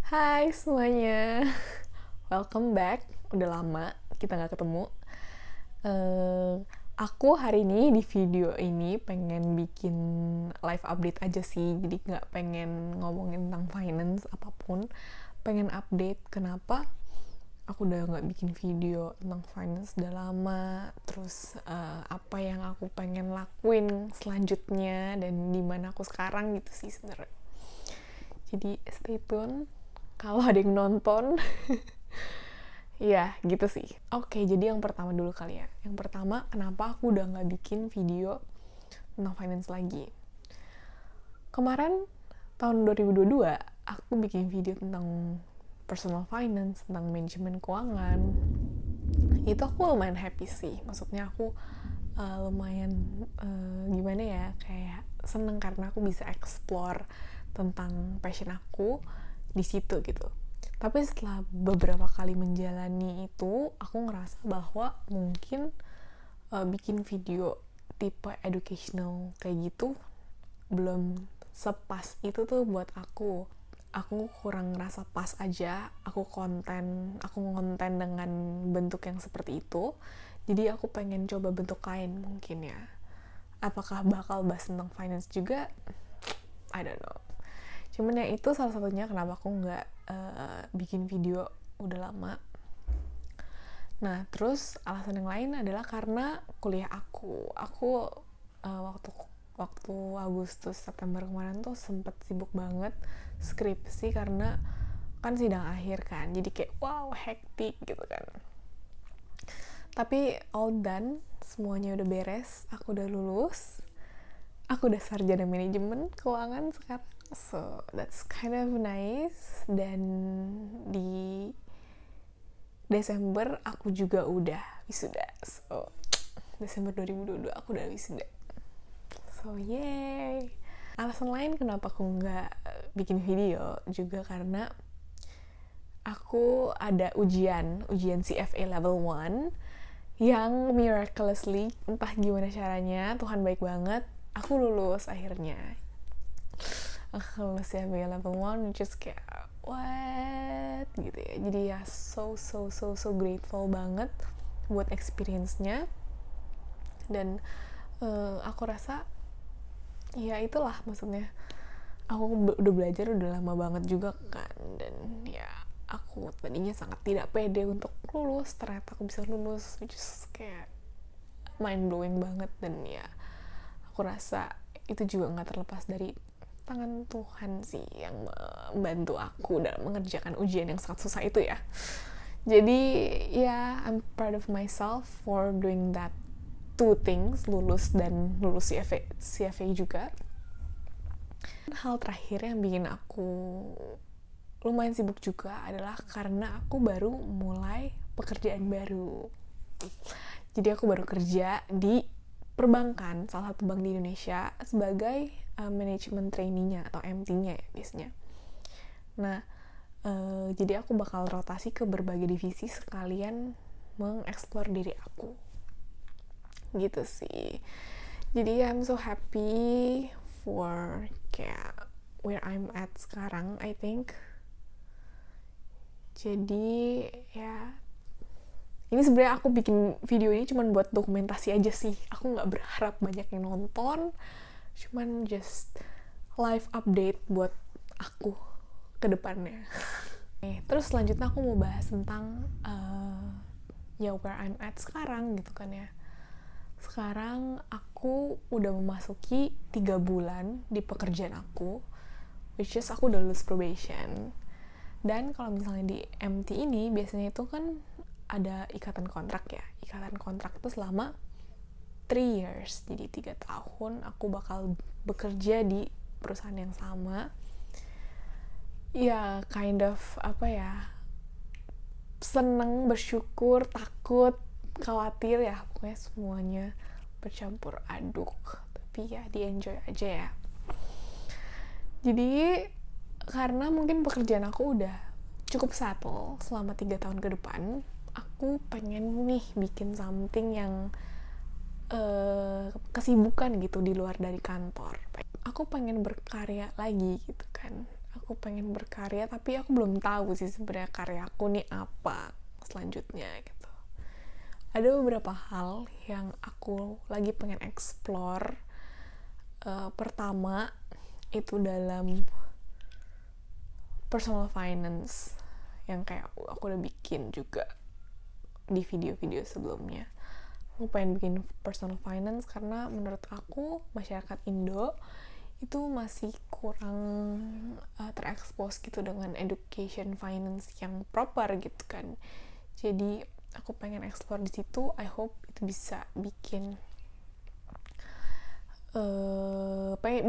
Hai semuanya, welcome back. Udah lama kita nggak ketemu. Eh, aku hari ini di video ini pengen bikin live update aja sih. Jadi nggak pengen ngomongin tentang finance apapun. Pengen update kenapa aku udah nggak bikin video tentang finance udah lama. Terus apa yang aku pengen lakuin selanjutnya dan di mana aku sekarang gitu sih sebenarnya. Jadi stay tune kalau ada yang nonton. Iya, gitu sih. Oke, jadi yang pertama dulu kali ya. Yang pertama, kenapa aku udah nggak bikin video tentang finance lagi. Kemarin, tahun 2022, aku bikin video tentang personal finance, tentang manajemen keuangan. Itu aku lumayan happy sih. Maksudnya aku lumayan, gimana ya, kayak seneng karena aku bisa explore tentang passion aku di situ gitu. Tapi setelah beberapa kali menjalani itu, aku ngerasa bahwa mungkin bikin video tipe educational kayak gitu belum sepas itu tuh buat aku. Aku kurang ngerasa pas aja aku konten dengan bentuk yang seperti itu. Jadi aku pengen coba bentuk lain mungkin ya. Apakah bakal bahas tentang finance juga? I don't know. Cuman ya itu salah satunya kenapa aku nggak bikin video udah lama. Nah, terus alasan yang lain adalah karena kuliah aku. Aku waktu Agustus September kemarin tuh sempet sibuk banget skripsi karena kan sidang akhir kan. Jadi kayak wow, hektik gitu kan. Tapi all done, semuanya udah beres, aku udah lulus. Aku udah sarjana manajemen keuangan sekarang. So, that's kind of nice. Dan di Desember aku juga udah wisuda. So, Desember 2022 aku udah wisuda. So, yay! Alasan lain kenapa aku nggak bikin video juga karena aku ada ujian CFA level 1 yang miraculously, entah gimana caranya, Tuhan baik banget, aku lulus akhirnya. Aku lulus CFA level 1, which is kayak what gitu ya. Jadi ya so grateful banget buat experience-nya. Dan aku rasa ya itulah maksudnya, aku udah belajar udah lama banget juga kan. Dan ya aku tadinya sangat tidak pede untuk lulus, ternyata aku bisa lulus, which is kayak mind blowing banget. Dan ya aku rasa itu juga gak terlepas dari tangan Tuhan sih yang membantu aku dalam mengerjakan ujian yang sangat susah itu ya. Jadi ya I'm proud of myself for doing that two things, lulus dan lulus CFA juga. Hal terakhir yang bikin aku lumayan sibuk juga adalah karena aku baru mulai pekerjaan baru. Jadi aku baru kerja di perbankan, salah satu bank di Indonesia, sebagai manajemen trainee-nya atau MT-nya ya biasanya. Nah, jadi aku bakal rotasi ke berbagai divisi sekalian mengeksplor diri aku. Gitu sih. Jadi I'm so happy for kayak where I'm at sekarang, I think. Jadi ya ini sebenarnya aku bikin video ini cuma buat dokumentasi aja sih. Aku nggak berharap banyak yang nonton, cuman just live update buat aku ke depannya. Terus selanjutnya aku mau bahas tentang ya where I'm at sekarang gitu kan ya. Sekarang aku udah memasuki 3 bulan di pekerjaan aku, which is aku udah lulus probation. Dan kalau misalnya di MT ini biasanya itu kan ada ikatan kontrak ya. Ikatan kontrak itu selama 3 years. Jadi 3 tahun aku bakal bekerja di perusahaan yang sama. Ya kind of apa ya, seneng, bersyukur, takut, khawatir ya. Pokoknya semuanya bercampur aduk. Tapi ya di enjoy aja ya. Jadi karena mungkin pekerjaan aku udah cukup settle selama 3 tahun ke depan, aku pengen nih bikin something yang kesibukan gitu di luar dari kantor. Aku pengen berkarya lagi gitu kan. aku pengen berkarya, tapi aku belum tahu sih sebenarnya karya aku nih apa selanjutnya gitu. Ada beberapa hal yang aku lagi pengen explore. Pertama itu dalam personal finance, yang kayak aku udah bikin juga di video-video sebelumnya. Aku pengen bikin personal finance karena menurut aku masyarakat Indo itu masih kurang terekspos gitu dengan education finance yang proper gitu kan. Jadi aku pengen explore di situ. I hope itu bisa bikin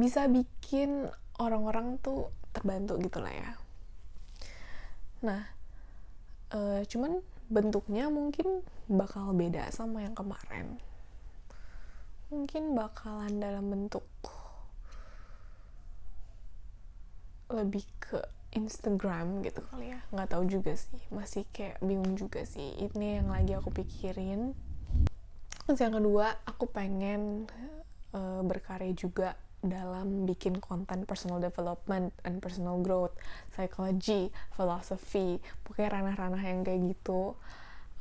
bisa bikin orang-orang tuh terbantu gitu lah ya. Nah, cuman bentuknya mungkin bakal beda sama yang kemarin. Mungkin bakalan dalam bentuk lebih ke Instagram gitu kali ya, nggak tahu juga sih, masih kayak bingung juga sih, ini yang lagi aku pikirin. Terus yang kedua, aku pengen berkarya juga dalam bikin konten personal development and personal growth, psychology, philosophy, pokoknya ranah-ranah yang kayak gitu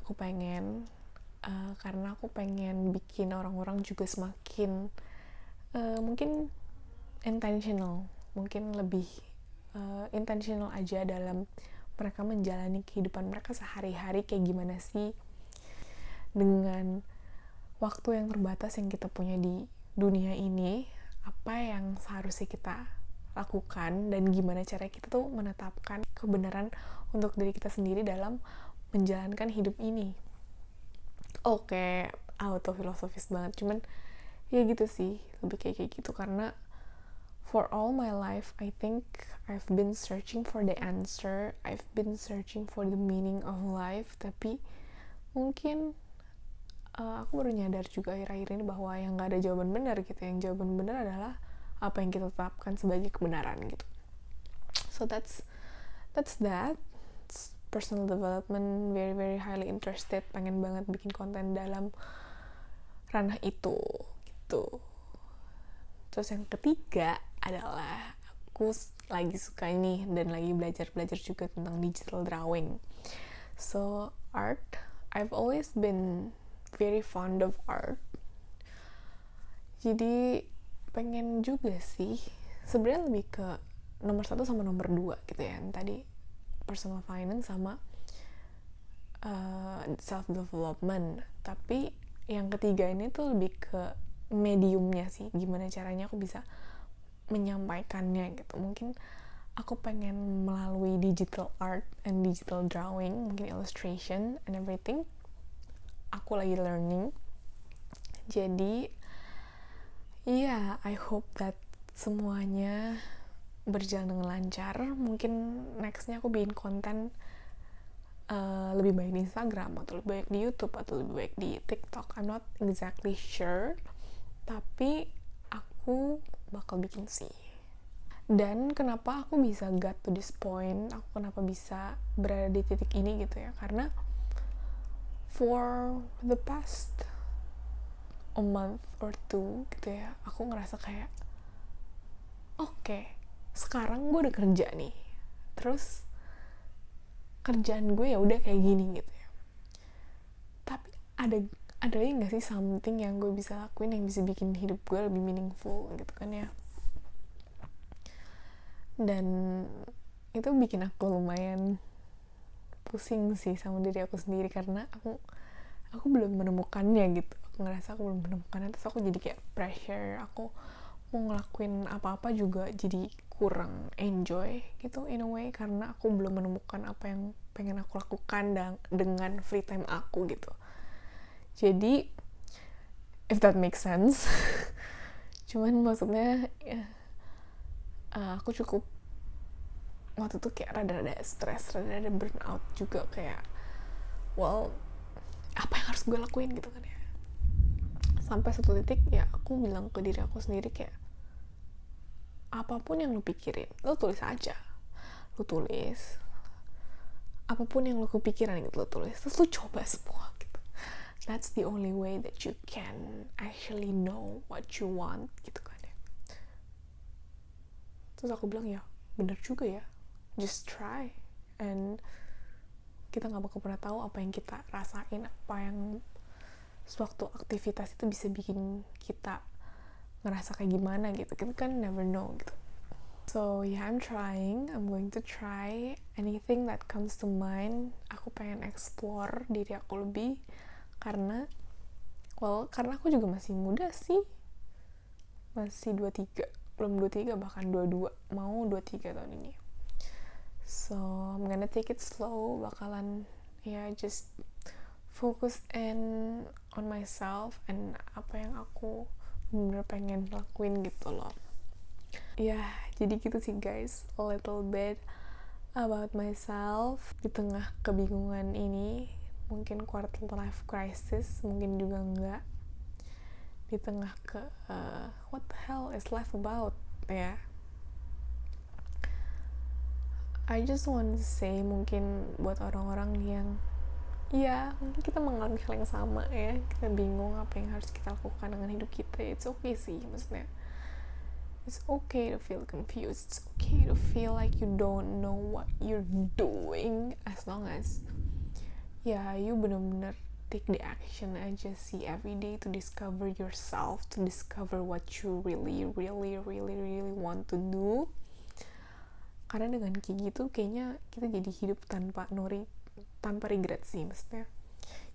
aku pengen, karena aku pengen bikin orang-orang juga semakin mungkin intentional, mungkin lebih intentional aja dalam mereka menjalani kehidupan mereka sehari-hari kayak gimana sih dengan waktu yang terbatas yang kita punya di dunia ini, apa yang seharusnya kita lakukan dan gimana cara kita tuh menetapkan kebenaran untuk diri kita sendiri dalam menjalankan hidup ini. Oke, auto filosofis banget, cuman ya gitu sih, lebih kayak gitu. Karena for all my life, I think I've been searching for the answer. I've been searching for the meaning of life. Tapi mungkin aku baru nyadar juga akhir-akhir ini bahwa yang gak ada jawaban benar gitu. Yang jawaban benar adalah apa yang kita tetapkan sebagai kebenaran gitu. So that's that. It's personal development, very very highly interested. Pengen banget bikin konten dalam ranah itu gitu. Terus yang ketiga adalah aku lagi suka ini dan lagi belajar juga tentang digital drawing. So art, I've always been very fond of art. Jadi pengen juga sih, sebenarnya lebih ke nomor 1 sama nomor 2 gitu ya. Tadi personal finance sama self development. Tapi yang ketiga ini tuh lebih ke mediumnya sih, gimana caranya aku bisa menyampaikannya gitu. Mungkin aku pengen melalui digital art and digital drawing, mungkin illustration and everything. Aku lagi learning. Jadi yeah, I hope that semuanya berjalan dengan lancar. Mungkin nextnya aku bikin konten lebih baik di Instagram atau lebih baik di YouTube atau lebih baik di TikTok. I'm not exactly sure, tapi aku bakal bikin sih. Dan kenapa aku bisa got to this point, aku kenapa bisa berada di titik ini gitu ya, karena for the past a month or two gitu ya, aku ngerasa kayak oke, sekarang gue udah kerja nih, terus kerjaan gue ya udah kayak gini gitu ya, tapi ada lagi nggak sih something yang gue bisa lakuin yang bisa bikin hidup gue lebih meaningful gitu kan ya. Dan itu bikin aku lumayan pusing sih sama diri aku sendiri, karena aku belum menemukannya gitu. Aku ngerasa aku belum menemukannya, terus aku jadi kayak pressure, aku mau ngelakuin apa-apa juga jadi kurang enjoy gitu in a way, karena aku belum menemukan apa yang pengen aku lakukan dengan free time aku gitu. Jadi if that makes sense cuman maksudnya ya, aku cukup waktu itu kayak rada-rada stres, rada-rada burnout juga, kayak well apa yang harus gue lakuin gitu kan ya. Sampai satu titik ya aku bilang ke diri aku sendiri kayak, apapun yang lu pikirin, lu tulis aja. Lu tulis apapun yang lu kepikiran gitu, lu tulis, terus lu coba semua gitu. That's the only way that you can actually know what you want gitu kan ya. Terus aku bilang ya bener juga ya, just try, and kita nggak bakal pernah tahu apa yang kita rasain, apa yang suatu aktivitas itu bisa bikin kita ngerasa kayak gimana gitu. Kita kan never know gitu. So yeah, I'm going to try anything that comes to mind. Aku pengen explore diri aku lebih, karena aku juga masih muda sih, masih 23, belum 23, bahkan 22, mau 23 tahun ini. So I'm gonna take it slow, bakalan just focus on myself and apa yang aku bener pengen lakuin gitu loh. Jadi gitu sih guys, a little bit about myself di tengah kebingungan ini. Mungkin quarter life crisis, mungkin juga enggak, di tengah what the hell is life about ya. I just want to say, mungkin buat orang-orang yang mungkin kita mengalami hal yang sama ya, kita bingung apa yang harus kita lakukan dengan hidup kita. It's okay sih, maksudnya it's okay to feel confused, it's okay to feel like you don't know what you're doing, as long as you bener-bener take the action aja sih every day to discover yourself, to discover what you really want to do. Karena dengan kayak gitu kayaknya kita jadi hidup tanpa regret sih. Maksudnya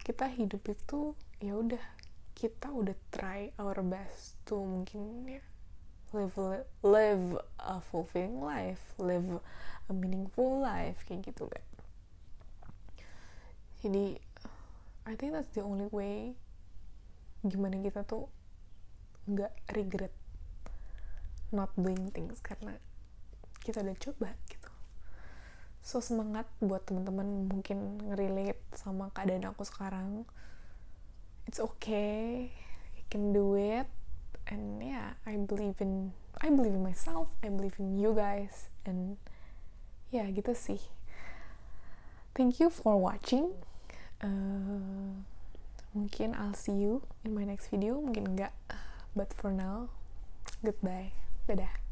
kita hidup itu udah, kita udah try our best to mungkin live a fulfilling life, live a meaningful life, kayak gitu kan. Jadi I think that's the only way gimana kita tuh nggak regret not doing things, karena kita udah coba gitu. So semangat buat teman-teman mungkin ngerelate sama keadaan aku sekarang. It's okay, you can do it, and I believe in myself, I believe in you guys, and gitu sih. Thank you for watching. Mungkin I'll see you in my next video, mungkin enggak, but for now, goodbye, dadah.